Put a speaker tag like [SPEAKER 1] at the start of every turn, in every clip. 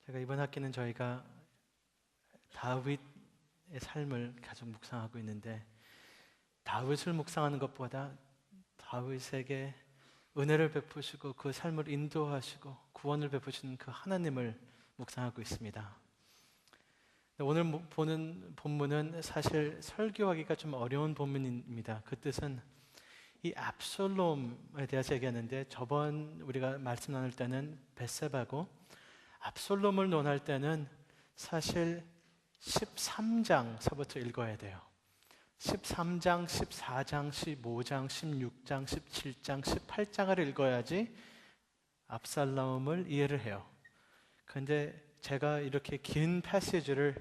[SPEAKER 1] 제가 이번 학기는 저희가 다윗의 삶을 계속 묵상하고 있는데, 다윗을 묵상하는 것보다 다윗에게 은혜를 베푸시고 그 삶을 인도하시고 구원을 베푸시는 그 하나님을 묵상하고 있습니다. 오늘 보는 본문은 사실 설교하기가 좀 어려운 본문입니다. 그 뜻은 이 압살롬에 대해서 얘기하는데, 저번 우리가 말씀 나눌 때는 벳세바고, 압살롬을 논할 때는 사실 13장서부터 읽어야 돼요. 13장, 14장, 15장, 16장, 17장, 18장을 읽어야지 압살롬을 이해를 해요. 그런데 제가 이렇게 긴 패시지를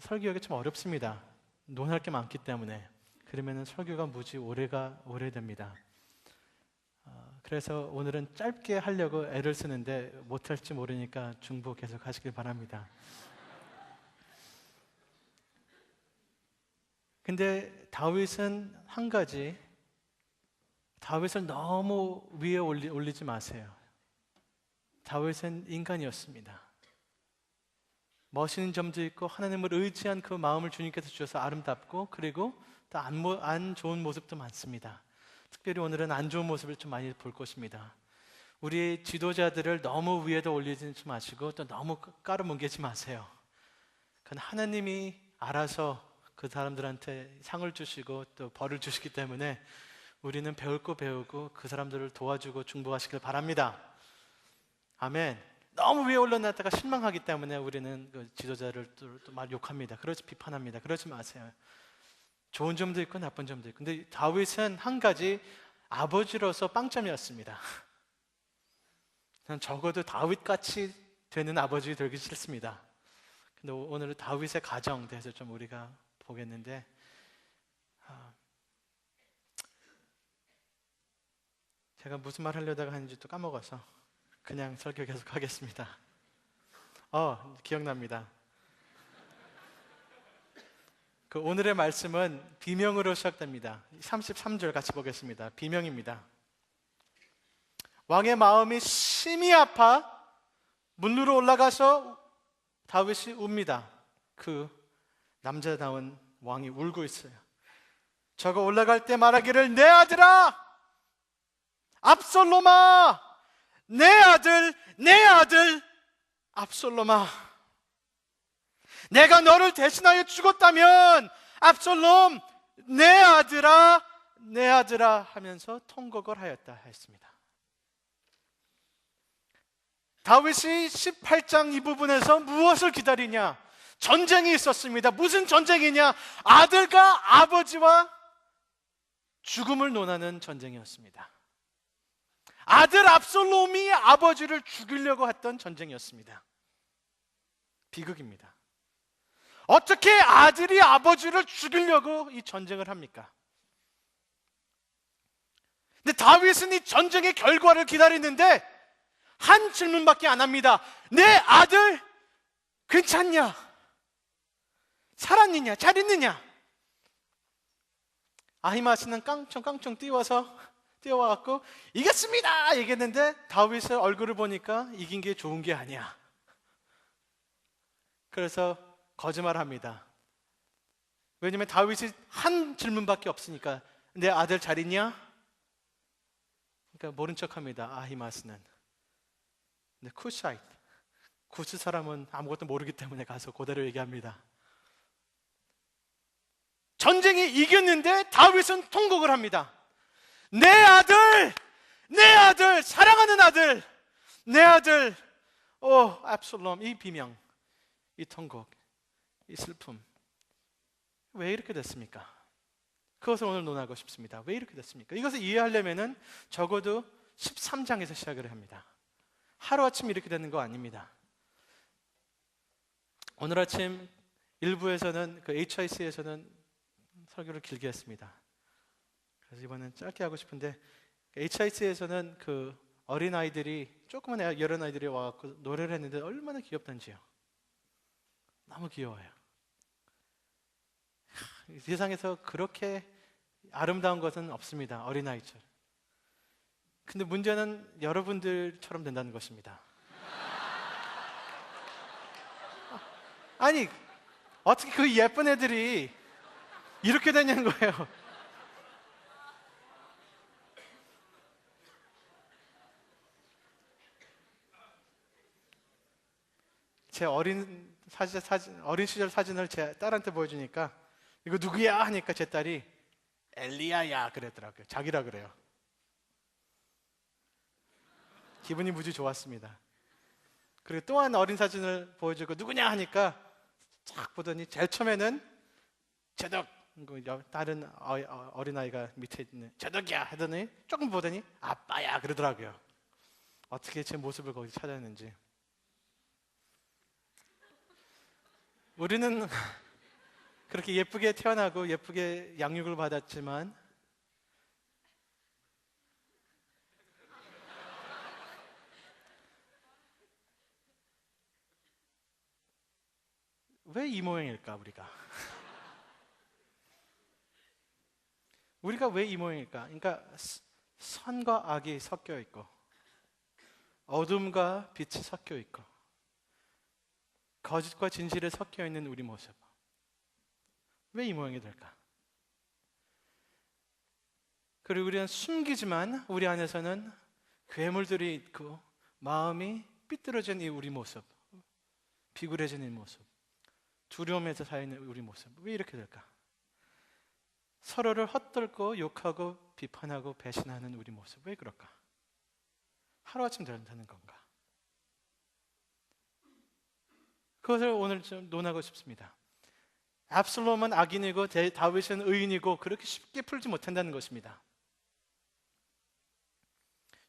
[SPEAKER 1] 설교하기 좀 어렵습니다. 논할 게 많기 때문에. 그러면 설교가 무지 오래됩니다. 그래서 오늘은 짧게 하려고 애를 쓰는데 못할지 모르니까 중보 계속 하시길 바랍니다. 근데 다윗은 한 가지, 다윗을 너무 위에 올리지 마세요. 다윗은 인간이었습니다. 멋있는 점도 있고 하나님을 의지한 그 마음을 주님께서 주셔서 아름답고, 그리고 또 안 좋은 모습도 많습니다. 특별히 오늘은 안 좋은 모습을 좀 많이 볼 것입니다. 우리 지도자들을 너무 위에다 올리지 마시고 또 너무 깔아뭉개지 마세요. 그건 하나님이 알아서 그 사람들한테 상을 주시고 또 벌을 주시기 때문에 우리는 배울 거 배우고 그 사람들을 도와주고 중보하시길 바랍니다. 아멘. 너무 위에 올려놨다가 실망하기 때문에 우리는 그 지도자를 또 막 욕합니다. 그러지 비판합니다. 그러지 마세요. 좋은 점도 있고 나쁜 점도 있고. 근데 다윗은 한 가지, 아버지로서 빵점이었습니다. 저는 적어도 다윗같이 되는 아버지 되기 싫습니다. 근데 오늘은 다윗의 가정 대해서 좀 우리가 보겠는데, 제가 무슨 말 하려다가 하는지 또 까먹어서 그냥 설교 계속 하겠습니다. 기억납니다. 그 오늘의 말씀은 비명으로 시작됩니다. 33절 같이 보겠습니다. 비명입니다. 왕의 마음이 심히 아파 문으로 올라가서 다윗이 웁니다. 그 남자다운 왕이 울고 있어요. 저가 올라갈 때 말하기를, 내 아들아, 압살롬아, 내 아들 압살롬아, 내가 너를 대신하여 죽었다면 압살롬, 내 아들아 하면서 통곡을 하였다 했습니다. 다윗이 18장 이 부분에서 무엇을 기다리냐? 전쟁이 있었습니다. 무슨 전쟁이냐? 아들과 아버지와 죽음을 논하는 전쟁이었습니다. 아들 압살롬이 아버지를 죽이려고 했던 전쟁이었습니다. 비극입니다. 어떻게 아들이 아버지를 죽이려고 이 전쟁을 합니까? 근데 다윗은 이 전쟁의 결과를 기다리는데 한 질문밖에 안 합니다. 내 아들 괜찮냐? 살았느냐? 잘 있느냐? 아히마스는 깡총 뛰어와갖고 이겼습니다! 얘기했는데 다윗의 얼굴을 보니까 이긴 게 좋은 게 아니야. 그래서 거짓말합니다. 왜냐면 다윗이 한 질문밖에 없으니까. 내 아들 잘 있냐? 그러니까 모른 척합니다. 아히마스는. 근데 쿠사이트, 구스 사람은 아무것도 모르기 때문에 가서 그대로 얘기합니다. 전쟁이 이겼는데 다윗은 통곡을 합니다. 내 아들, 사랑하는 아들, 내 아들. 압살롬. 이 비명, 이 통곡, 이 슬픔, 왜 이렇게 됐습니까? 그것을 오늘 논하고 싶습니다. 왜 이렇게 됐습니까? 이것을 이해하려면 적어도 13장에서 시작을 합니다. 하루아침 이렇게 되는 거 아닙니다. 오늘 아침 일부에서는 그 HIC에서는 설교를 길게 했습니다. 그래서 이번엔 짧게 하고 싶은데, HIC에서는 그 어린아이들이, 조그만 어린아이들이 와서 노래를 했는데 얼마나 귀엽던지요. 너무 귀여워요. 세상에서 그렇게 아름다운 것은 없습니다. 어린아이처럼. 근데 문제는 여러분들처럼 된다는 것입니다. 아니, 어떻게 그 예쁜 애들이 이렇게 되냐는 거예요. 제 어린 시절 사진을 제 딸한테 보여주니까 이거 누구야 하니까 제 딸이 엘리야야 그랬더라고요. 자기라 그래요. 기분이 무지 좋았습니다. 그리고 또 한 어린 사진을 보여주고 누구냐 하니까 쫙 보더니 제일 처음에는 제덕, 다른 어린아이가 밑에 있는 제덕이야 하더니 조금 보더니 아빠야 그러더라고요. 어떻게 제 모습을 거기 찾았는지. 우리는 그렇게 예쁘게 태어나고 예쁘게 양육을 받았지만 왜 이 모양일까 우리가? 우리가 왜 이 모양일까? 그러니까 선과 악이 섞여 있고 어둠과 빛이 섞여 있고 거짓과 진실이 섞여 있는 우리 모습. 왜 이 모양이 될까? 그리고 우리는 숨기지만 우리 안에서는 괴물들이 있고 마음이 삐뚤어진 이 우리 모습, 비굴해진 이 모습, 두려움에서 살아있는 우리 모습. 왜 이렇게 될까? 서로를 헛들고 욕하고 비판하고 배신하는 우리 모습. 왜 그럴까? 하루아침 된다는 건가? 그것을 오늘 좀 논하고 싶습니다. 압살롬은 악인이고 다윗은 의인이고 그렇게 쉽게 풀지 못한다는 것입니다.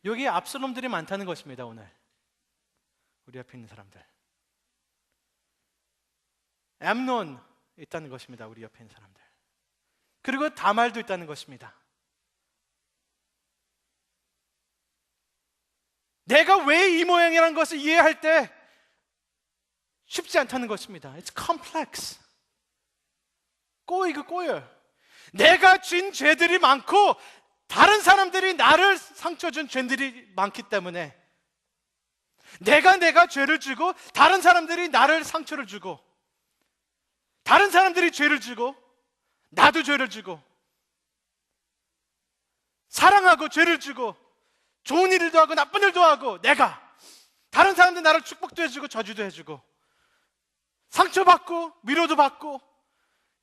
[SPEAKER 1] 여기에 압살롬들이 많다는 것입니다. 오늘 우리 앞에 있는 사람들, 암논 있다는 것입니다. 우리 옆에 있는 사람들. 그리고 다말도 있다는 것입니다. 내가 왜 이 모양이라는 것을 이해할 때 쉽지 않다는 것입니다. It's complex. 꼬여요. 내가 진 죄들이 많고 다른 사람들이 나를 상처 준 죄들이 많기 때문에 내가 죄를 지고 다른 사람들이 나를 상처를 주고 다른 사람들이 죄를 지고 나도 죄를 지고 사랑하고 죄를 지고 좋은 일도 하고 나쁜 일도 하고 내가 다른 사람들 나를 축복도 해주고 저주도 해주고 상처받고 위로도 받고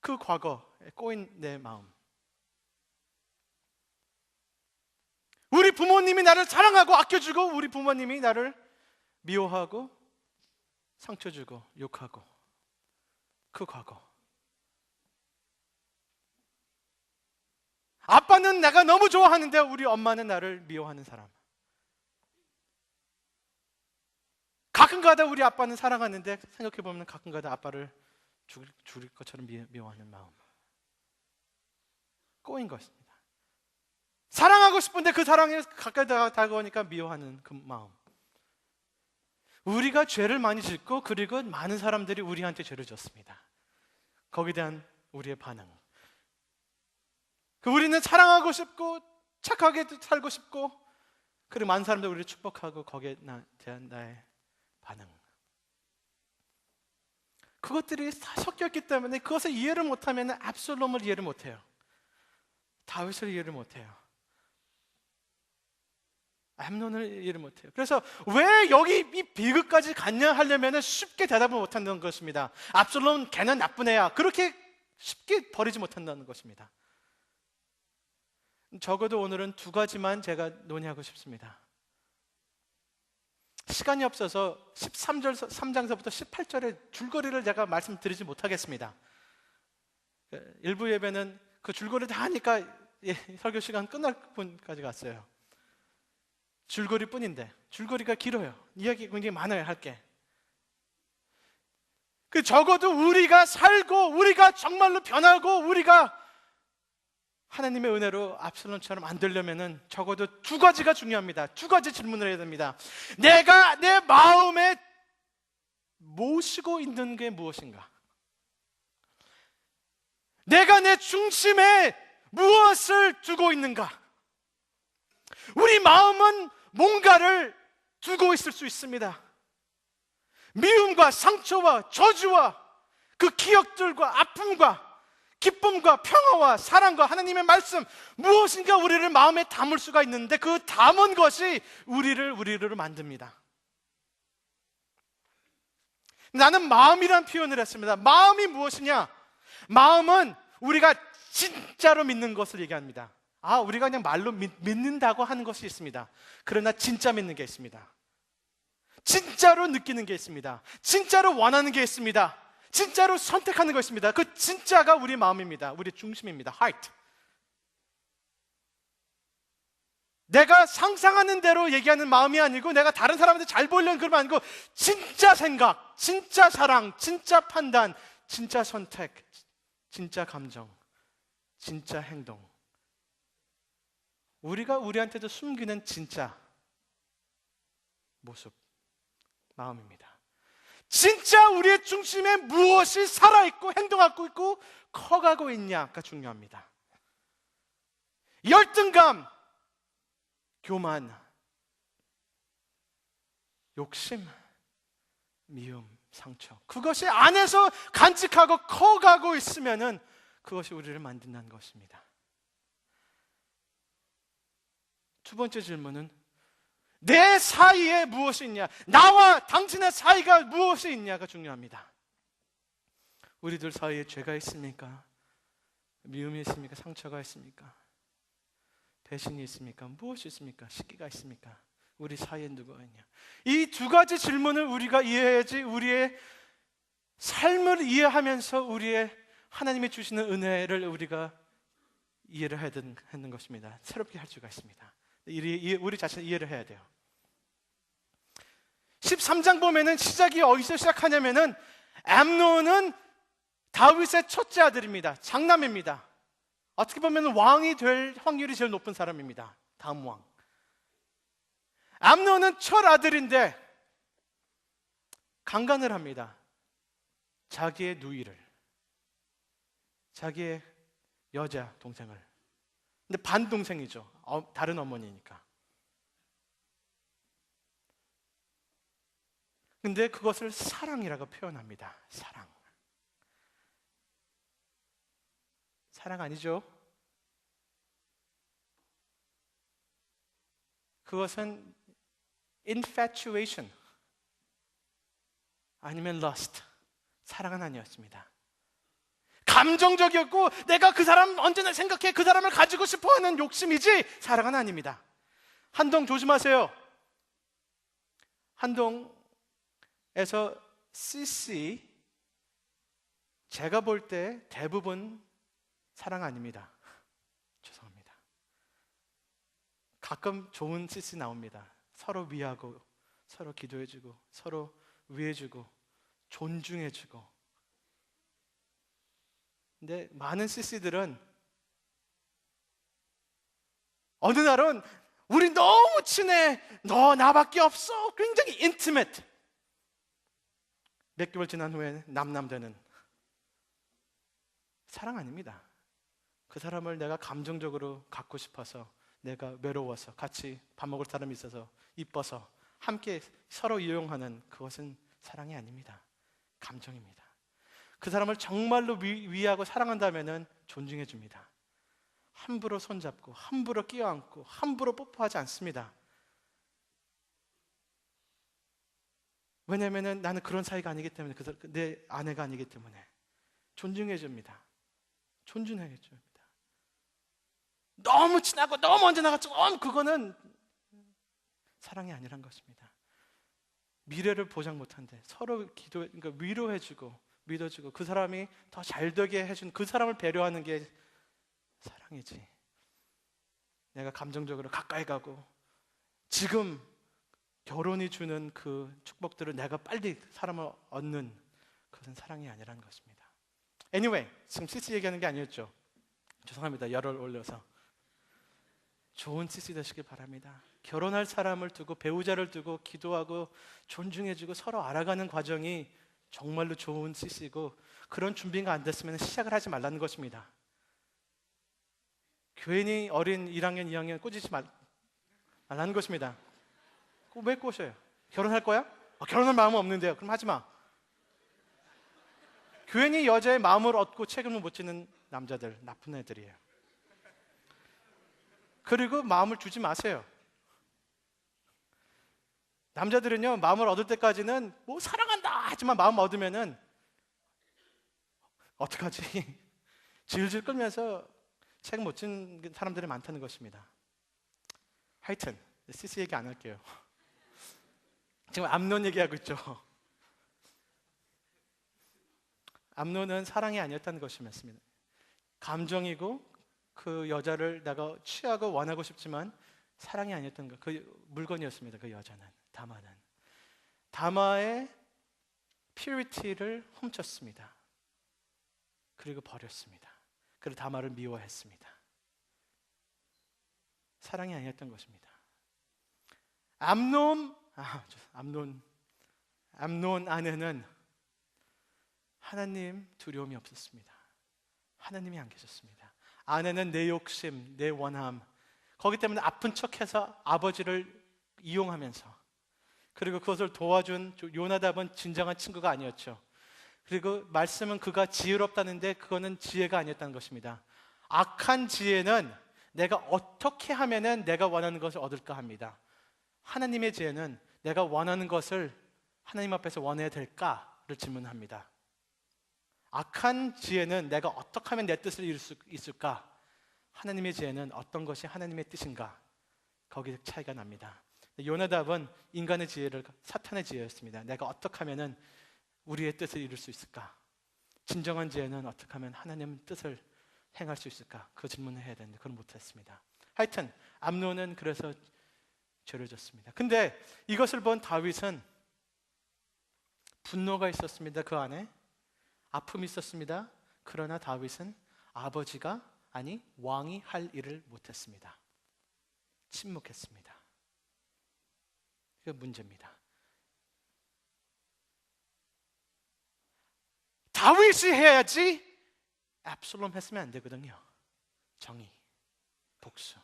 [SPEAKER 1] 그 과거에 꼬인 내 마음. 우리 부모님이 나를 사랑하고 아껴주고 우리 부모님이 나를 미워하고 상처 주고 욕하고 그 과거. 아빠는 내가 너무 좋아하는데 우리 엄마는 나를 미워하는 사람. 가끔가다 우리 아빠는 사랑하는데 생각해보면 가끔가다 아빠를 죽일 것처럼 미워하는 마음. 꼬인 것입니다. 사랑하고 싶은데 그 사랑이 가까이 다가오니까 미워하는 그 마음. 우리가 죄를 많이 짓고 그리고 많은 사람들이 우리한테 죄를 졌습니다. 거기에 대한 우리의 반응. 우리는 사랑하고 싶고 착하게 살고 싶고 그리고 많은 사람들이 우리를 축복하고 거기에 대한 나의 반응. 그것들이 다 섞였기 때문에 그것을 이해를 못하면 압살롬을 이해를 못해요. 다윗을 이해를 못해요. 암논을 이해를 못해요. 그래서 왜 여기 이 비극까지 갔냐 하려면 쉽게 대답을 못한다는 것입니다. 압살롬 걔는 나쁜 애야. 그렇게 쉽게 버리지 못한다는 것입니다. 적어도 오늘은 두 가지만 제가 논의하고 싶습니다. 시간이 없어서 3장서부터 18절의 줄거리를 제가 말씀드리지 못하겠습니다. 일부 예배는 그 줄거리 다 하니까 설교 시간 끝날 분까지 갔어요. 줄거리 뿐인데 줄거리가 길어요. 이야기 굉장히 많아요. 할게. 적어도 우리가 살고 우리가 정말로 변하고 우리가 하나님의 은혜로 압살롬처럼 안 되려면은 적어도 두 가지가 중요합니다. 두 가지 질문을 해야 됩니다. 내가 내 마음에 모시고 있는 게 무엇인가? 내가 내 중심에 무엇을 두고 있는가? 우리 마음은 뭔가를 두고 있을 수 있습니다. 미움과 상처와 저주와 그 기억들과 아픔과 기쁨과 평화와 사랑과 하나님의 말씀, 무엇인가 우리를 마음에 담을 수가 있는데 그 담은 것이 우리를 만듭니다. 나는 마음이란 표현을 했습니다. 마음이 무엇이냐? 마음은 우리가 진짜로 믿는 것을 얘기합니다. 우리가 그냥 말로 믿는다고 하는 것이 있습니다. 그러나 진짜 믿는 게 있습니다. 진짜로 느끼는 게 있습니다. 진짜로 원하는 게 있습니다. 진짜로 선택하는 거 있습니다. 그 진짜가 우리 마음입니다. 우리 중심입니다. heart. 내가 상상하는 대로 얘기하는 마음이 아니고 내가 다른 사람한테 잘 보이려는 그런 거 아니고 진짜 생각, 진짜 사랑, 진짜 판단, 진짜 선택, 진짜 감정, 진짜 행동. 우리가 우리한테도 숨기는 진짜 모습, 마음입니다. 진짜 우리의 중심에 무엇이 살아있고 행동하고 있고 커가고 있냐가 중요합니다. 열등감, 교만, 욕심, 미움, 상처, 그것이 안에서 간직하고 커가고 있으면은 그것이 우리를 만든다는 것입니다. 두 번째 질문은 내 사이에 무엇이 있냐? 나와 당신의 사이가 무엇이 있냐가 중요합니다. 우리들 사이에 죄가 있습니까? 미움이 있습니까? 상처가 있습니까? 배신이 있습니까? 무엇이 있습니까? 시기가 있습니까? 우리 사이에 누가 있냐? 이 두 가지 질문을 우리가 이해해야지 우리의 삶을 이해하면서 우리의 하나님이 주시는 은혜를 우리가 이해를 해야 하는 것입니다. 새롭게 할 수가 있습니다. 우리 자신을 이해를 해야 돼요. 13장 보면은 시작이 어디서 시작하냐면은 암논은 다윗의 첫째 아들입니다. 장남입니다. 어떻게 보면 왕이 될 확률이 제일 높은 사람입니다. 다음 왕. 암논은 첫 아들인데 강간을 합니다. 자기의 누이를, 자기의 여자 동생을. 근데 반동생이죠. 다른 어머니니까. 근데 그것을 사랑이라고 표현합니다. 사랑 아니죠? 그것은 infatuation 아니면 lust, 사랑은 아니었습니다. 감정적이었고 내가 그 사람 언제나 생각해 그 사람을 가지고 싶어하는 욕심이지 사랑은 아닙니다. 한동 조심하세요. 한동에서 CC 제가 볼 때 대부분 사랑 아닙니다. 죄송합니다. 가끔 좋은 CC 나옵니다. 서로 위하고 서로 기도해주고 서로 위해주고 존중해주고. 근데 많은 CC들은 어느 날은 우리 너무 친해, 너 나밖에 없어, 굉장히 인티메트. 몇 개월 지난 후에 남남되는 사랑 아닙니다. 그 사람을 내가 감정적으로 갖고 싶어서, 내가 외로워서, 같이 밥 먹을 사람이 있어서, 이뻐서 함께 서로 이용하는 그것은 사랑이 아닙니다. 감정입니다. 그 사람을 정말로 위하고 사랑한다면 존중해 줍니다. 함부로 손잡고 함부로 끼어안고 함부로 뽀뽀하지 않습니다. 왜냐하면 나는 그런 사이가 아니기 때문에, 내 아내가 아니기 때문에 존중해 줍니다. 존중해 줍니다. 너무 친하고 너무 언제나 같이 그거는 사랑이 아니란 것입니다. 미래를 보장 못한데 서로 그러니까 위로해주고 믿어주고 그 사람이 더 잘되게 해준 그 사람을 배려하는 게 사랑이지. 내가 감정적으로 가까이 가고 지금 결혼이 주는 그 축복들을 내가 빨리 사람을 얻는 그것은 사랑이 아니라는 것입니다. Anyway, 지금 CC 얘기하는 게 아니었죠. 죄송합니다. 열을 올려서. 좋은 CC 되시길 바랍니다. 결혼할 사람을 두고 배우자를 두고 기도하고 존중해주고 서로 알아가는 과정이 정말로 좋은 CC고, 그런 준비가 안 됐으면 시작을 하지 말라는 것입니다. 괜히 어린 1학년, 2학년 꼬지지 말라는 것입니다. 왜 꼬셔요? 결혼할 거야? 결혼할 마음은 없는데요. 그럼 하지 마. 괜히 여자의 마음을 얻고 책임을 못 지는 남자들, 나쁜 애들이에요. 그리고 마음을 주지 마세요. 남자들은요, 마음을 얻을 때까지는 뭐 사랑한다 하지만 마음 얻으면은 어떡하지? 질질 끌면서 책 못 지는 사람들이 많다는 것입니다. 하여튼 시스 얘기 안 할게요. 지금 암논 얘기하고 있죠. 암논은 사랑이 아니었다는 것이었습니다. 감정이고 그 여자를 내가 취하고 원하고 싶지만 사랑이 아니었던 것, 그 물건이었습니다. 그 여자는, 다마는. 다마의 퓨리티를 훔쳤습니다. 그리고 버렸습니다. 그리고 다마를 미워했습니다. 사랑이 아니었던 것입니다. 암논 아내는 하나님 두려움이 없었습니다. 하나님이 안 계셨습니다. 아내는 내 욕심, 내 원함, 거기 때문에 아픈 척해서 아버지를 이용하면서, 그리고 그것을 도와준 요나답은 진정한 친구가 아니었죠. 그리고 말씀은 그가 지혜롭다는데 그거는 지혜가 아니었다는 것입니다. 악한 지혜는 내가 어떻게 하면은 내가 원하는 것을 얻을까 합니다. 하나님의 지혜는 내가 원하는 것을 하나님 앞에서 원해야 될까를 질문합니다. 악한 지혜는 내가 어떻게 하면 내 뜻을 이룰 수 있을까? 하나님의 지혜는 어떤 것이 하나님의 뜻인가? 거기서 차이가 납니다. 요나답은 인간의 지혜를 사탄의 지혜였습니다. 내가 어떻게 하면 우리의 뜻을 이룰 수 있을까? 진정한 지혜는 어떻게 하면 하나님의 뜻을 행할 수 있을까? 그 질문을 해야 되는데 그걸 못했습니다. 하여튼 암논은 그래서 죄를 졌습니다. 근데 이것을 본 다윗은 분노가 있었습니다. 그 안에 아픔이 있었습니다. 그러나 다윗은 아버지가, 아니 왕이 할 일을 못했습니다. 침묵했습니다. 그게 문제입니다. 다윗이 해야지 압살롬 했으면 안 되거든요. 정의, 복수,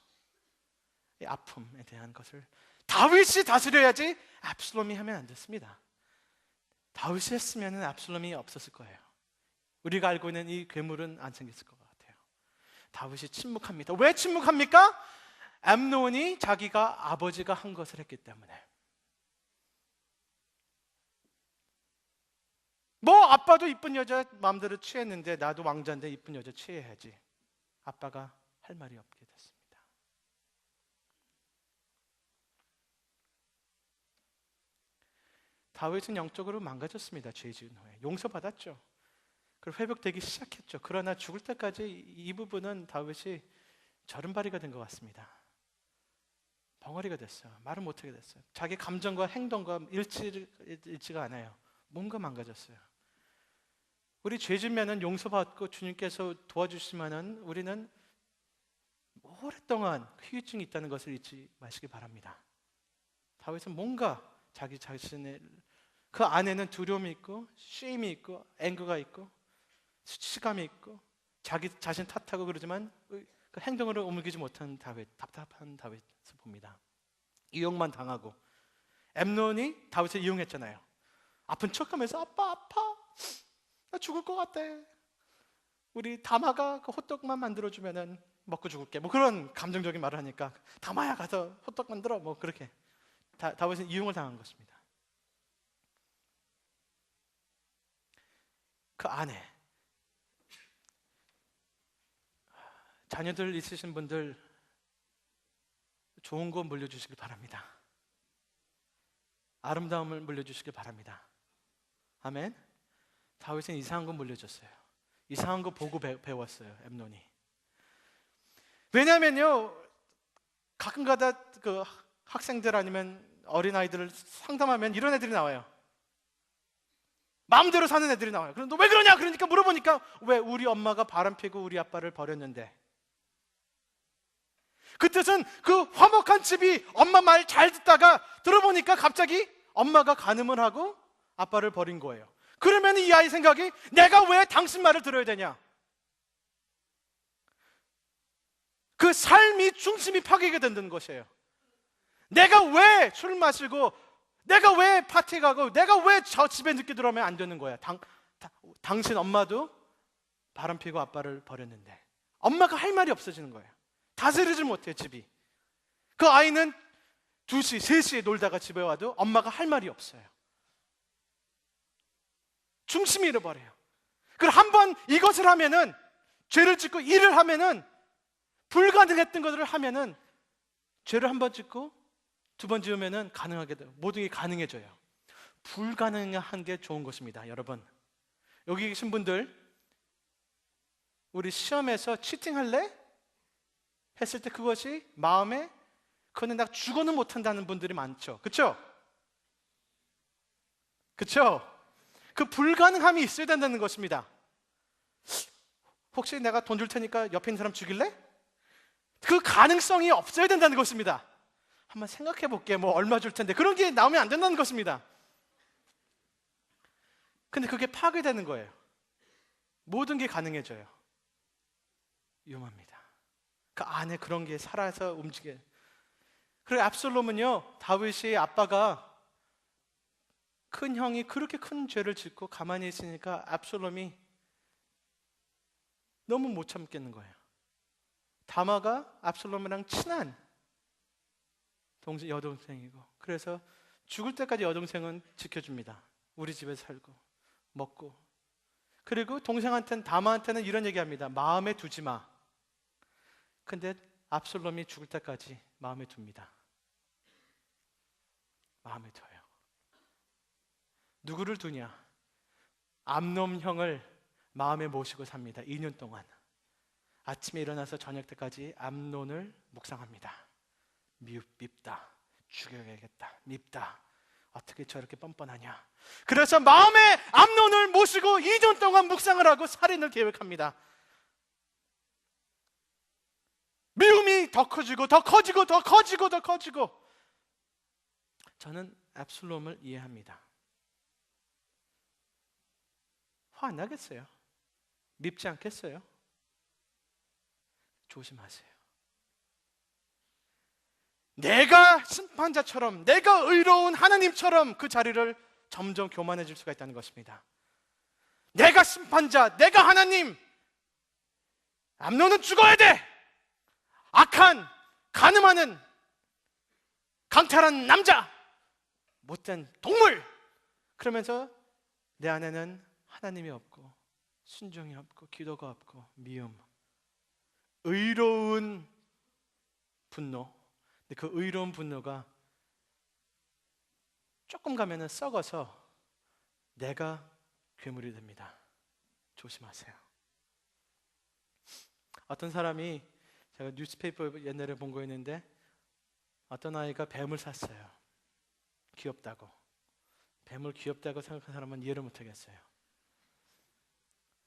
[SPEAKER 1] 이 아픔에 대한 것을 다윗이 다스려야지 압살롬이 하면 안 됐습니다. 다윗이 했으면 압살롬이 없었을 거예요. 우리가 알고 있는 이 괴물은 안 생겼을 것 같아요. 다윗이 침묵합니다. 왜 침묵합니까? 암논이 자기가 아버지가 한 것을 했기 때문에. 뭐 아빠도 이쁜 여자 마음대로 취했는데 나도 왕자인데 이쁜 여자 취해야지. 아빠가 할 말이 없게 됐습니다. 다윗은 영적으로 망가졌습니다. 죄 지은 후에 용서받았죠. 그리고 회복되기 시작했죠. 그러나 죽을 때까지 이 부분은 다윗이 절음발이가 된 것 같습니다. 벙어리가 됐어요. 말을 못하게 됐어요. 자기 감정과 행동과 일치가 않아요. 뭔가 망가졌어요. 우리 죄 지면은 용서받고 주님께서 도와주시면은 우리는 오랫동안 후유증이 있다는 것을 잊지 마시기 바랍니다. 다윗은 뭔가 자기 자신의 그 안에는 두려움이 있고 쉐임이 있고 앵거가 있고 수치감이 있고 자기 자신 탓하고 그러지만 그 행동으로 옮기지 못한 다윗, 답답한 다윗을 봅니다. 이용만 당하고 암논이 다윗을 이용했잖아요. 아픈 척하면서 아빠 아파 나 죽을 것 같아. 우리 다마가 그 호떡만 만들어주면은 먹고 죽을게. 뭐 그런 감정적인 말을 하니까 다마야 가서 호떡 만들어. 뭐 그렇게 다윗은 이용을 당한 것입니다. 그 안에 자녀들 있으신 분들 좋은 거 물려주시길 바랍니다. 아름다움을 물려주시길 바랍니다. 아멘. 다윗은 이상한 거 물려줬어요. 이상한 거 보고 배웠어요. 암논이. 왜냐하면요, 가끔가다 그 학생들 아니면 어린아이들을 상담하면 이런 애들이 나와요. 마음대로 사는 애들이 나와요. 그럼 너 왜 그러냐? 그러니까 물어보니까 왜 우리 엄마가 바람피고 우리 아빠를 버렸는데. 그 뜻은 그 화목한 집이 엄마 말 잘 듣다가 들어보니까 갑자기 엄마가 간음을 하고 아빠를 버린 거예요. 그러면 이 아이 생각이 내가 왜 당신 말을 들어야 되냐? 그 삶이 중심이 파괴가 된다는 것이에요. 내가 왜 술 마시고 내가 왜 파티 가고 내가 왜 저 집에 늦게 들어오면 안 되는 거야? 당신 엄마도 바람피고 아빠를 버렸는데 엄마가 할 말이 없어지는 거예요. 다스리질 못해요, 집이. 그 아이는 2시, 3시에 놀다가 집에 와도 엄마가 할 말이 없어요. 중심이 잃어버려요. 그리고 한번 이것을 하면은, 죄를 짓고 일을 하면은, 불가능했던 것들을 하면은, 죄를 한 번 짓고 2번 지으면은 가능하게 돼요. 모든 게 가능해져요. 불가능한 게 좋은 것입니다, 여러분. 여기 계신 분들, 우리 시험에서 치팅할래? 했을 때 그것이 마음에, 그거는 나 죽어는 못한다는 분들이 많죠. 그렇죠? 그렇죠? 그 불가능함이 있어야 된다는 것입니다. 혹시 내가 돈 줄 테니까 옆에 있는 사람 죽일래? 그 가능성이 없어야 된다는 것입니다. 한번 생각해 볼게. 뭐 얼마 줄 텐데. 그런 게 나오면 안 된다는 것입니다. 근데 그게 파괴되는 거예요. 모든 게 가능해져요. 위험합니다. 그 안에 그런 게 살아서 움직여요. 그리고 압살롬은요, 다윗이 아빠가, 큰 형이 그렇게 큰 죄를 짓고 가만히 있으니까 압살롬이 너무 못 참겠는 거예요. 다마가 압살롬이랑 친한 여동생이고, 그래서 죽을 때까지 여동생은 지켜줍니다. 우리 집에 살고 먹고. 그리고 동생한테는, 다마한테는 이런 얘기합니다. 마음에 두지 마. 근데 압살롬이 죽을 때까지 마음에 둡니다. 마음에 둬요. 누구를 두냐? 암놈 형을 마음에 모시고 삽니다. 2년 동안. 아침에 일어나서 저녁 때까지 암논을 묵상합니다. 밉다. 죽여야겠다. 밉다. 어떻게 저렇게 뻔뻔하냐. 그래서 마음에 암논을 모시고 2년 동안 묵상을 하고 살인을 계획합니다. 미움이 더 커지고 더 커지고 더 커지고 더 커지고. 저는 압살롬을 이해합니다. 화 안 나겠어요? 밉지 않겠어요? 조심하세요. 내가 심판자처럼, 내가 의로운 하나님처럼 그 자리를 점점 교만해질 수가 있다는 것입니다. 내가 심판자, 내가 하나님. 암논은 죽어야 돼. 악한, 간음하는, 강탈한 남자, 못된 동물. 그러면서 내 안에는 하나님이 없고 순종이 없고 기도가 없고 미움, 의로운 분노. 근데 그 의로운 분노가 조금 가면은 썩어서 내가 괴물이 됩니다. 조심하세요. 어떤 사람이, 제가 뉴스페이퍼 옛날에 본 거였는데, 어떤 아이가 뱀을 샀어요. 귀엽다고. 뱀을 귀엽다고 생각한 사람은 이해를 못 하겠어요.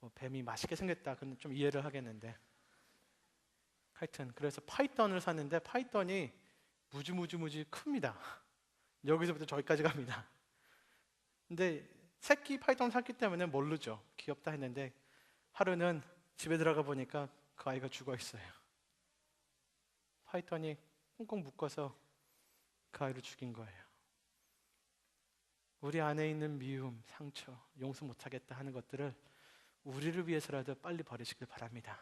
[SPEAKER 1] 뭐 뱀이 맛있게 생겼다, 그건 좀 이해를 하겠는데, 하여튼 그래서 파이썬을 샀는데 파이썬이 무지 큽니다. 여기서부터 저기까지 갑니다. 근데 새끼 파이썬 샀기 때문에 모르죠. 귀엽다 했는데 하루는 집에 들어가 보니까 그 아이가 죽어 있어요. 파이썬이 꽁꽁 묶어서 그 아이를 죽인 거예요. 우리 안에 있는 미움, 상처, 용서 못하겠다 하는 것들을 우리를 위해서라도 빨리 버리시길 바랍니다.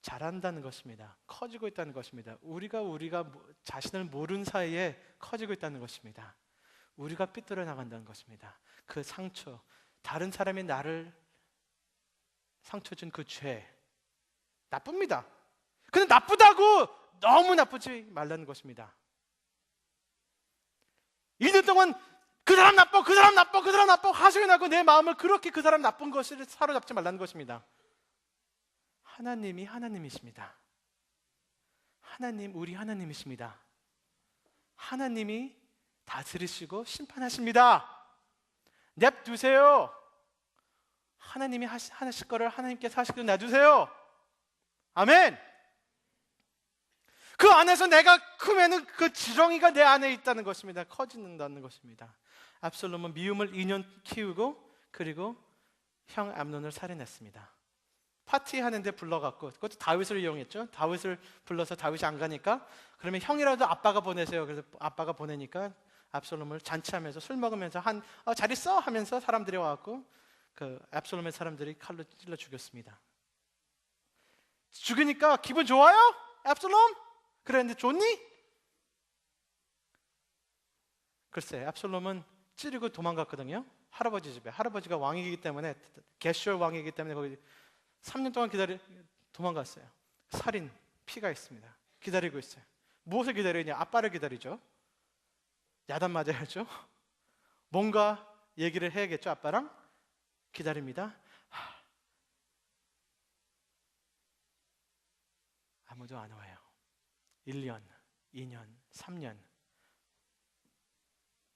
[SPEAKER 1] 자란다는 것입니다. 커지고 있다는 것입니다. 우리가 자신을 모르는 사이에 커지고 있다는 것입니다. 우리가 삐뚤어 나간다는 것입니다. 그 상처, 다른 사람이 나를 상처 준 그 죄, 나쁩니다. 근데 나쁘다고 너무 나쁘지 말라는 것입니다. 2년 동안 그 사람 나빠, 그 사람 나빠, 그 사람 나빠 하소연 하고 내 마음을 그렇게 그 사람 나쁜 것을 사로잡지 말라는 것입니다. 하나님이 하나님이십니다. 하나님, 우리 하나님이십니다. 하나님이 다스리시고 심판하십니다. 냅두세요. 하나님이 하실 거를 하나님께서 하시기로 놔두세요. 아멘. 그 안에서 내가 크면은 그 지렁이가 내 안에 있다는 것입니다. 커진다는 것입니다. 압살롬은 미움을 2년 키우고, 그리고 형 암논을 살인했습니다. 파티하는데 불러갖고, 그것도 다윗을 이용했죠. 다윗을 불러서 다윗이 안 가니까 그러면 형이라도 아빠가 보내세요. 그래서 아빠가 보내니까 압살롬을 잔치하면서 술 먹으면서 잘 있어? 하면서 사람들이 와갖고 그 압살롬의 사람들이 칼로 찔러 죽였습니다. 죽으니까 기분 좋아요? 압살롬? 그랬는데 좋니? 글쎄, 압살롬은 찌르고 도망갔거든요. 할아버지 집에. 할아버지가 왕이기 때문에, 게슈얼 왕이기 때문에 거기 3년 동안 도망갔어요. 살인, 피가 있습니다. 기다리고 있어요. 무엇을 기다리냐? 아빠를 기다리죠. 야단 맞아야죠. 뭔가 얘기를 해야겠죠. 아빠랑 기다립니다. 아무도 안 와요. 1년, 2년, 3년.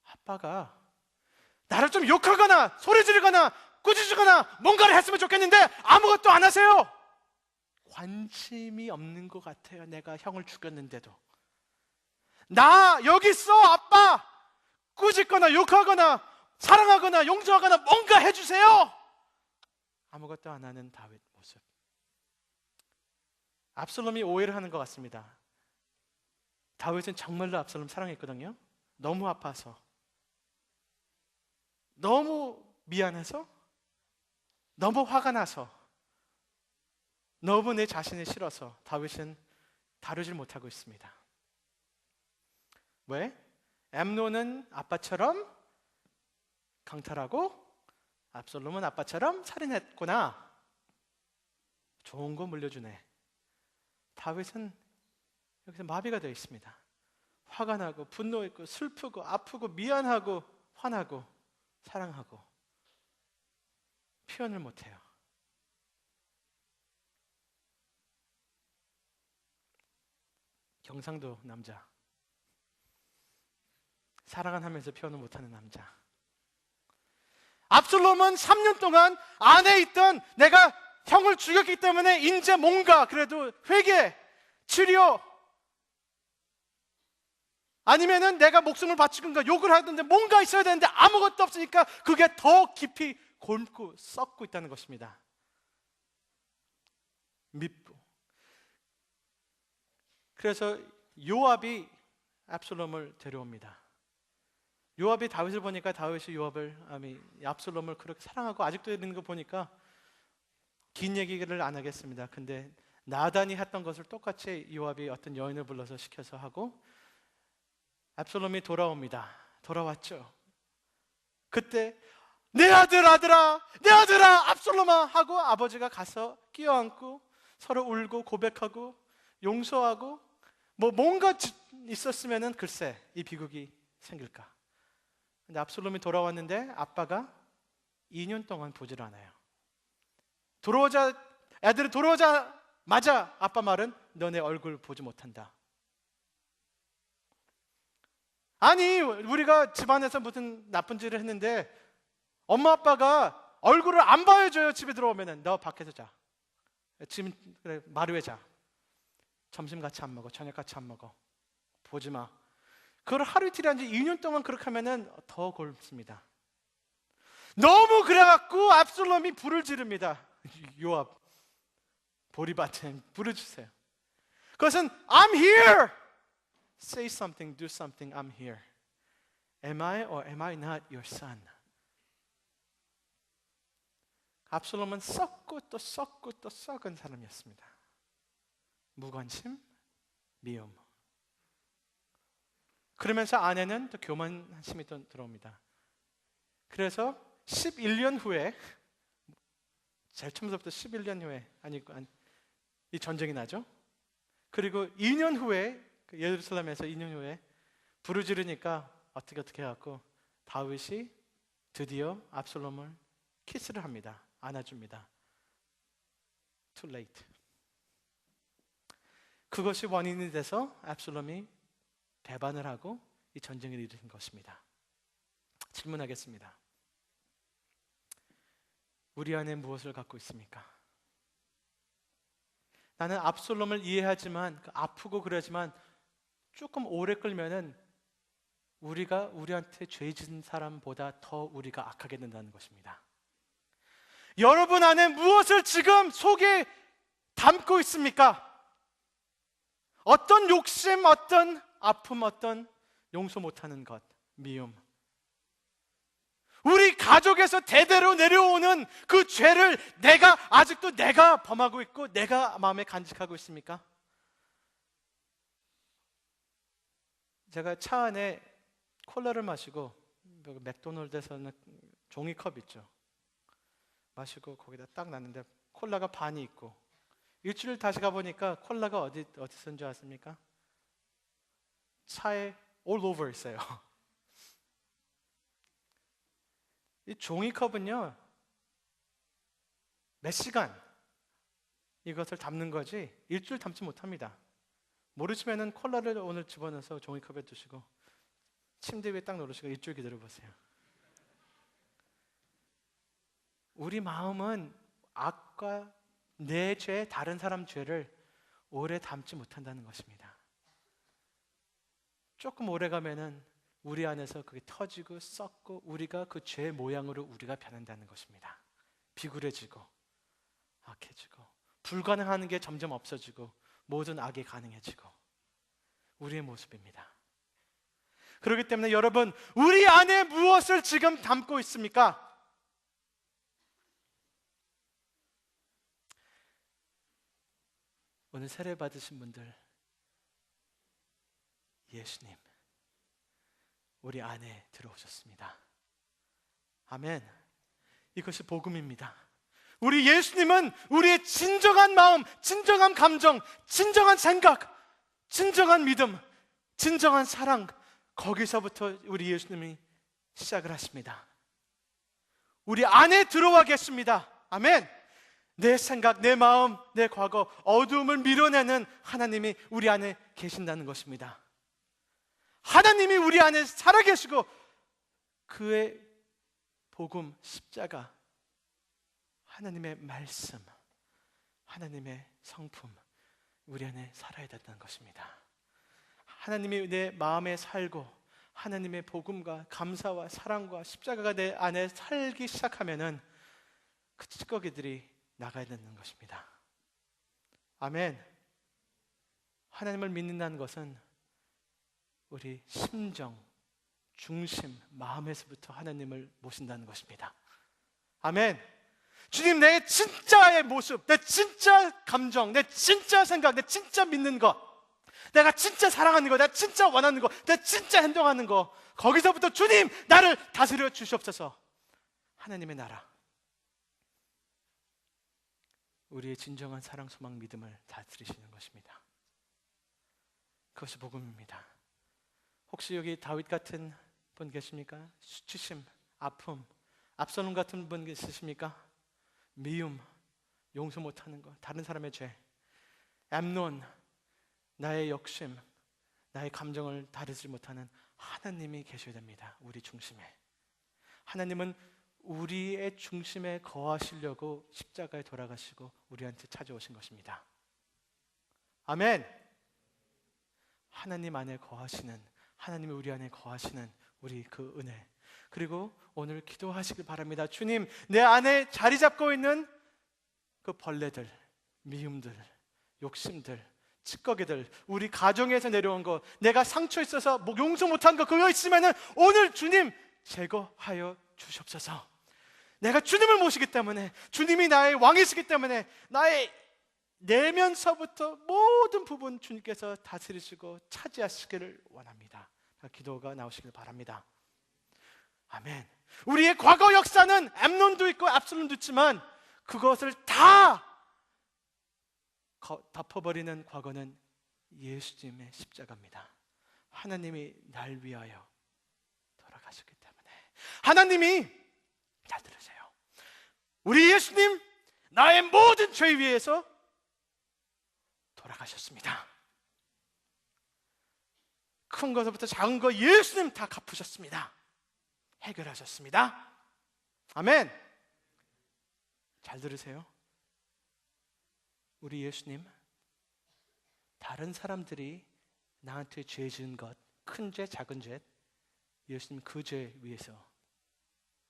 [SPEAKER 1] 아빠가 나를 좀 욕하거나 소리 지르거나 꾸짖거나 뭔가를 했으면 좋겠는데 아무것도 안 하세요. 관심이 없는 것 같아요. 내가 형을 죽였는데도. 나 여기 있어, 아빠. 꾸짖거나 욕하거나 사랑하거나 용서하거나 뭔가 해주세요. 아무것도 안 하는 다윗 모습. 압살롬이 오해를 하는 것 같습니다. 다윗은 정말로 압살롬 사랑했거든요. 너무 아파서, 너무 미안해서, 너무 화가 나서, 너무 내 자신이 싫어서 다윗은 다루질 못하고 있습니다. 왜? 암논은 아빠처럼 강탈하고 압살롬은 아빠처럼 살인했구나. 좋은 거 물려주네. 다윗은 여기서 마비가 되어 있습니다. 화가 나고 분노했고 슬프고 아프고 미안하고 화나고 사랑하고 표현을 못해요. 경상도 남자, 사랑은 하면서 표현을 못하는 남자. 압살롬은 3년 동안 안에 있던 내가 형을 죽였기 때문에 이제 뭔가 그래도 회개, 치료, 아니면은 내가 목숨을 바치든가 욕을 하던데 뭔가 있어야 되는데 아무것도 없으니까 그게 더 깊이 곪고 썩고 있다는 것입니다. 밉고. 그래서 요압이 압살롬을 데려옵니다. 요압이 다윗을 보니까 다윗이 압살롬을 그렇게 사랑하고 아직도 있는 거 보니까 긴 얘기를 안 하겠습니다. 근데 나단이 했던 것을 똑같이 요압이 어떤 여인을 불러서 시켜서 하고 압살롬이 돌아옵니다. 돌아왔죠. 그때 내 아들아, 내 아들아, 압살롬아 하고 아버지가 가서 끼어안고 서로 울고 고백하고 용서하고 뭔가 있었으면은 글쎄 이 비극이 생길까. 근데 압살롬이 돌아왔는데 아빠가 2년 동안 보질 않아요. 애들이 들어오자마자 아빠 말은 너네 얼굴 보지 못한다. 아니 우리가 집안에서 무슨 나쁜 짓을 했는데 엄마 아빠가 얼굴을 안 보여줘요. 집에 들어오면은 너 밖에서 자. 지금 그래, 마루에 자. 점심 같이 안 먹어. 저녁 같이 안 먹어. 보지 마. 그걸 하루 이틀이 아니라 2년 동안 그렇게 하면은 더 곪습니다. 너무 그래갖고 압살롬이 불을 지릅니다. 요압 보리밭에 불을 주세요. 그것은 I'm here. Say something, do something. I'm here. Am I or am I not your son? 압살롬은 썩고 또 썩고 또 썩은 사람이었습니다. 무관심, 미움. 그러면서 아내는 또 교만심이 또 들어옵니다. 그래서 11년 후에, 제일 처음부터 11년 후에 이 전쟁이 나죠. 그리고 2년 후에 예루살렘에서 2년 후에 불을 지르니까 어떻게 해갖고 다윗이 드디어 압살롬을 키스를 합니다. 안아줍니다. Too late. 그것이 원인이 돼서 압살롬이 배반을 하고 이 전쟁을 일으킨 것입니다. 질문하겠습니다. 우리 안에 무엇을 갖고 있습니까? 나는 압살롬을 이해하지만 아프고 그러지만 조금 오래 끌면은 우리한테 죄 지은 사람보다 더 우리가 악하게 된다는 것입니다. 여러분 안에 무엇을 지금 속에 담고 있습니까? 어떤 욕심, 어떤 아픔, 어떤 용서 못하는 것, 미움. 우리 가족에서 대대로 내려오는 그 죄를 아직도 내가 범하고 있고 내가 마음에 간직하고 있습니까? 제가 차 안에 콜라를 마시고, 맥도날드에서는 종이컵 있죠. 마시고 거기다 딱 놨는데 콜라가 반이 있고, 일주일 다시 가보니까 콜라가 어디서 쓴 줄 아십니까? 차에 all over 있어요. 이 종이컵은요, 몇 시간 이것을 담는 거지 일주일 담지 못합니다. 모르시면은 콜라를 오늘 집어넣어서 종이컵에 두시고 침대 위에 딱 놓으시고 일주일 기다려보세요. 우리 마음은 악과 내 죄, 다른 사람 죄를 오래 담지 못한다는 것입니다. 조금 오래 가면은 우리 안에서 그게 터지고 썩고 우리가 그 죄 모양으로 우리가 변한다는 것입니다. 비굴해지고 악해지고 불가능한 게 점점 없어지고 모든 악이 가능해지고 우리의 모습입니다. 그렇기 때문에 여러분, 우리 안에 무엇을 지금 담고 있습니까? 오늘 세례 받으신 분들, 예수님 우리 안에 들어오셨습니다. 아멘. 이것이 복음입니다. 우리 예수님은 우리의 진정한 마음, 진정한 감정, 진정한 생각, 진정한 믿음, 진정한 사랑, 거기서부터 우리 예수님이 시작을 하십니다. 우리 안에 들어와 계십니다. 아멘. 내 생각, 내 마음, 내 과거, 어두움을 밀어내는 하나님이 우리 안에 계신다는 것입니다. 하나님이 우리 안에 살아계시고 그의 복음, 십자가, 하나님의 말씀, 하나님의 성품 우리 안에 살아야 된다는 것입니다. 하나님이 내 마음에 살고 하나님의 복음과 감사와 사랑과 십자가가 내 안에 살기 시작하면은 그 찌꺼기들이 나가야 되는 것입니다. 아멘. 하나님을 믿는다는 것은 우리 심정, 중심, 마음에서부터 하나님을 모신다는 것입니다. 아멘. 주님, 내 진짜의 모습, 내 진짜 감정, 내 진짜 생각, 내 진짜 믿는 것, 내가 진짜 사랑하는 거, 내가 진짜 원하는 거, 내가 진짜 행동하는 거, 거기서부터 주님 나를 다스려 주시옵소서. 하나님의 나라, 우리의 진정한 사랑, 소망, 믿음을 다스리시는 것입니다. 그것이 복음입니다. 혹시 여기 다윗 같은 분 계십니까? 수치심, 아픔, 압살롬 같은 분 계십니까? 미움, 용서 못하는 것, 다른 사람의 죄, 암논, 나의 욕심, 나의 감정을 다루지 못하는 하나님이 계셔야 됩니다. 우리 중심에. 하나님은 우리의 중심에 거하시려고 십자가에 돌아가시고 우리한테 찾아오신 것입니다. 아멘. 하나님 안에 거하시는, 하나님이 우리 안에 거하시는 우리 그 은혜, 그리고 오늘 기도하시길 바랍니다. 주님, 내 안에 자리 잡고 있는 그 벌레들, 미움들, 욕심들, 찌꺼기들, 우리 가정에서 내려온 거, 내가 상처 있어서 용서 못한 거, 그거 있으면은 오늘 주님 제거하여 주시옵소서. 내가 주님을 모시기 때문에, 주님이 나의 왕이시기 때문에 나의 내면서부터 모든 부분 주님께서 다스리시고 차지하시기를 원합니다. 기도가 나오시길 바랍니다. 아멘. 우리의 과거 역사는 암논도 있고 압살롬도 있지만 그것을 다 덮어버리는 과거는 예수님의 십자가입니다. 하나님이 날 위하여 돌아가셨기 때문에, 하나님이, 잘 들으세요, 우리 예수님 나의 모든 죄 위해서 돌아가셨습니다. 큰 것부터 작은 거 예수님 다 갚으셨습니다. 해결하셨습니다. 아멘. 잘 들으세요. 우리 예수님, 다른 사람들이 나한테 죄 지은 것, 큰 죄, 작은 죄, 예수님 그 죄 위해서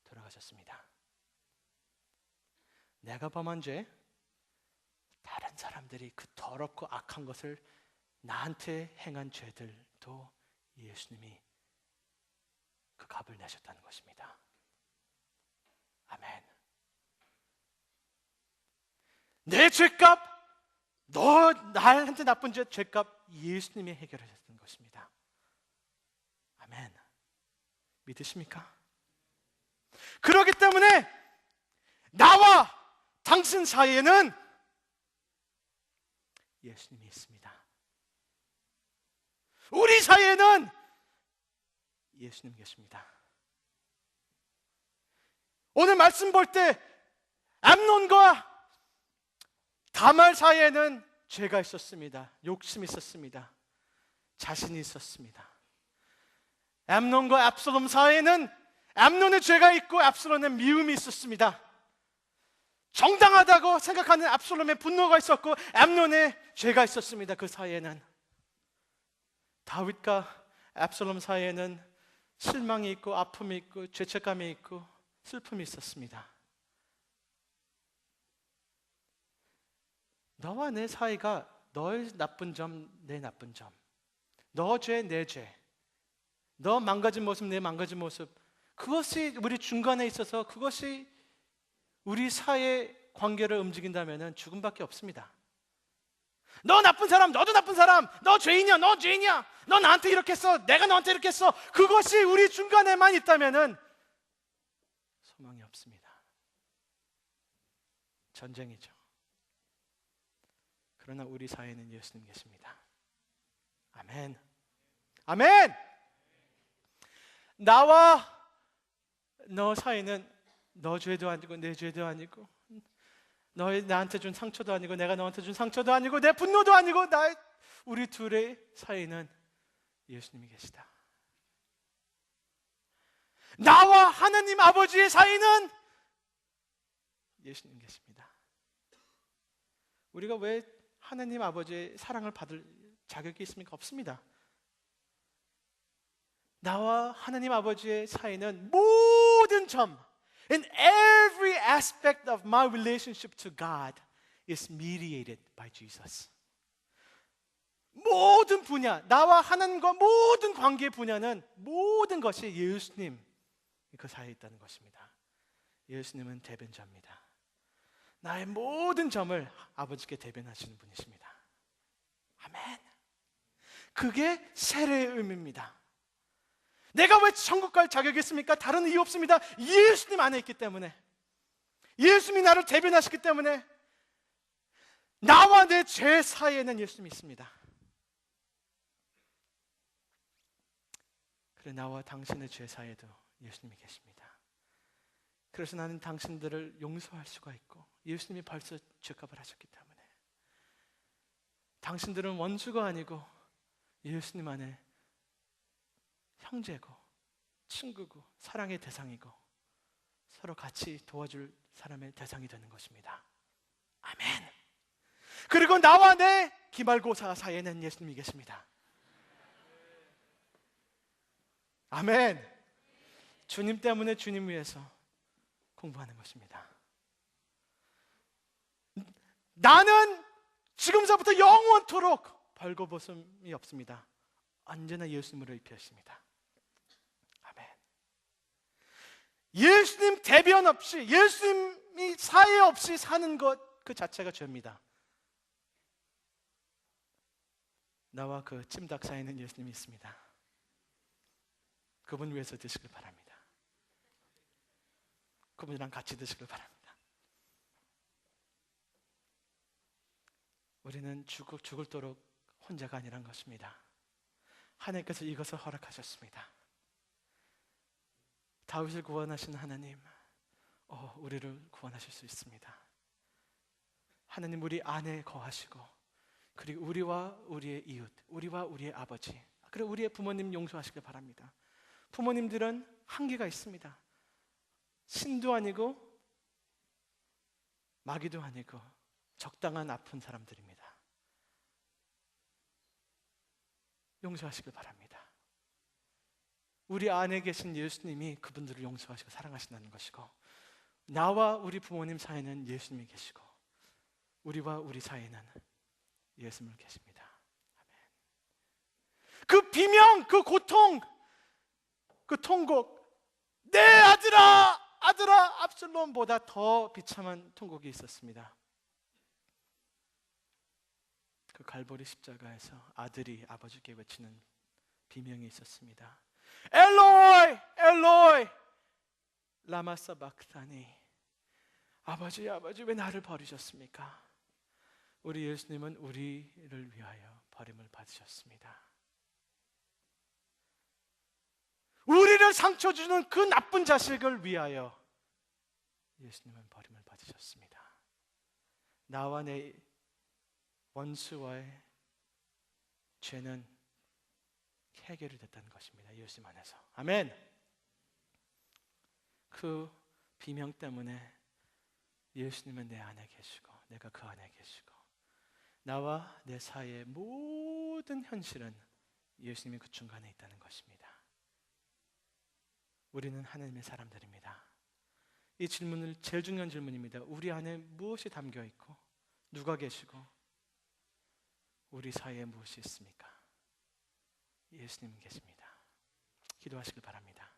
[SPEAKER 1] 돌아가셨습니다. 내가 범한 죄, 다른 사람들이 그 더럽고 악한 것을 나한테 행한 죄들도 예수님이 그 값을 내셨다는 것입니다. 아멘. 내 죄값, 너 나한테 나쁜 죄값 예수님이 해결하셨던 것입니다. 아멘. 믿으십니까? 그렇기 때문에 나와 당신 사이에는 예수님이 있습니다. 우리 사이에는 예수님 계십니다. 오늘 말씀 볼 때 암논과 다말 사이에는 죄가 있었습니다. 욕심이 있었습니다. 자신이 있었습니다. 암논과 압살롬 사이에는 암논의 죄가 있고 압살롬의 미움이 있었습니다. 정당하다고 생각하는 압살롬의 분노가 있었고 암논의 죄가 있었습니다. 그 사이에는 다윗과 압살롬 사이에는 실망이 있고 아픔이 있고 죄책감이 있고 슬픔이 있었습니다. 너와 내 사이가 너의 나쁜 점, 내 나쁜 점, 너 죄, 내 죄, 너 망가진 모습, 내 망가진 모습, 그것이 우리 중간에 있어서 그것이 우리 사이의 관계를 움직인다면 죽음밖에 없습니다. 너 나쁜 사람, 너도 나쁜 사람, 너 죄인이야, 너 죄인이야, 너 나한테 이렇게 했어, 내가 너한테 이렇게 했어, 그것이 우리 중간에만 있다면 소망이 없습니다. 전쟁이죠. 그러나 우리 사이에는 예수님 계십니다. 아멘. 아멘. 나와 너 사이는 너 죄도 아니고 내 죄도 아니고 너희 나한테 준 상처도 아니고 내가 너한테 준 상처도 아니고 내 분노도 아니고 우리 둘의 사이는 예수님이 계시다. 나와 하나님 아버지의 사이는 예수님 계십니다. 우리가 왜 하나님 아버지의 사랑을 받을 자격이 있습니까? 없습니다. 나와 하나님 아버지의 사이는 모든 점, in every aspect of my relationship to God is mediated by Jesus. 모든 분야, 나와 하나님과 모든 관계 분야는 모든 것이 예수님 그 사이에 있다는 것입니다. 예수님은 대변자입니다. 나의 모든 점을 아버지께 대변하시는 분이십니다. 아멘. 그게 세례의 의미입니다. 내가 왜 천국 갈 자격이 있습니까? 다른 이유 없습니다. 예수님 안에 있기 때문에, 예수님이 나를 대변하시기 때문에 나와 내 죄 사이에는 예수님이 있습니다. 그래 나와 당신의 죄 사이에도 예수님이 계십니다. 그래서 나는 당신들을 용서할 수가 있고 예수님이 벌써 죄값을 하셨기 때문에 당신들은 원수가 아니고 예수님 안에 형제고 친구고 사랑의 대상이고 서로 같이 도와줄 사람의 대상이 되는 것입니다. 아멘. 그리고 나와 내 기말고사 사이에는 예수님이 계십니다. 아멘. 주님 때문에 주님 위해서 공부하는 것입니다. 나는 지금서부터 영원토록 벌거벗음이 없습니다. 언제나 예수님으로 입혀있습니다. 아멘. 예수님 대변 없이, 예수님이 사회 없이 사는 것 그 자체가 죄입니다. 나와 그 찜닭 사이에는 예수님이 있습니다. 그분 위해서 드시길 바랍니다. 그분이랑 같이 드시길 바랍니다. 우리는 죽을도록 혼자가 아니란 것입니다. 하나님께서 이것을 허락하셨습니다. 다윗을 구원하신 하나님, 우리를 구원하실 수 있습니다. 하나님 우리 안에 거하시고, 그리고 우리와 우리의 이웃, 우리와 우리의 아버지, 그리고 우리의 부모님 용서하시길 바랍니다. 부모님들은 한계가 있습니다. 신도 아니고 마귀도 아니고 적당한 아픈 사람들입니다. 용서하시길 바랍니다. 우리 안에 계신 예수님이 그분들을 용서하시고 사랑하신다는 것이고, 나와 우리 부모님 사이에는 예수님이 계시고 우리와 우리 사이에는 예수님을 계십니다. 아멘. 그 비명, 그 고통, 그 통곡, 내 아들아, 아들아, 압살롬보다 더 비참한 통곡이 있었습니다. 그 갈보리 십자가에서 아들이 아버지께 외치는 비명이 있었습니다. 엘로이 엘로이 라마 사박타니. 아버지 왜 나를 버리셨습니까? 우리 예수님은 우리를 위하여 버림을 받으셨습니다. 우리를 상처 주는 그 나쁜 자식을 위하여 예수님은 버림을 받으셨습니다. 나와 내 원수와의 죄는 해결이 됐다는 것입니다. 예수님 안에서. 아멘. 그 비명 때문에 예수님은 내 안에 계시고 내가 그 안에 계시고 나와 내 사이의 모든 현실은 예수님이 그 중간에 있다는 것입니다. 우리는 하나님의 사람들입니다. 이 질문을 제일 중요한 질문입니다. 우리 안에 무엇이 담겨 있고 누가 계시고 우리 사이에 무엇이 있습니까? 예수님은 계십니다. 기도하시길 바랍니다.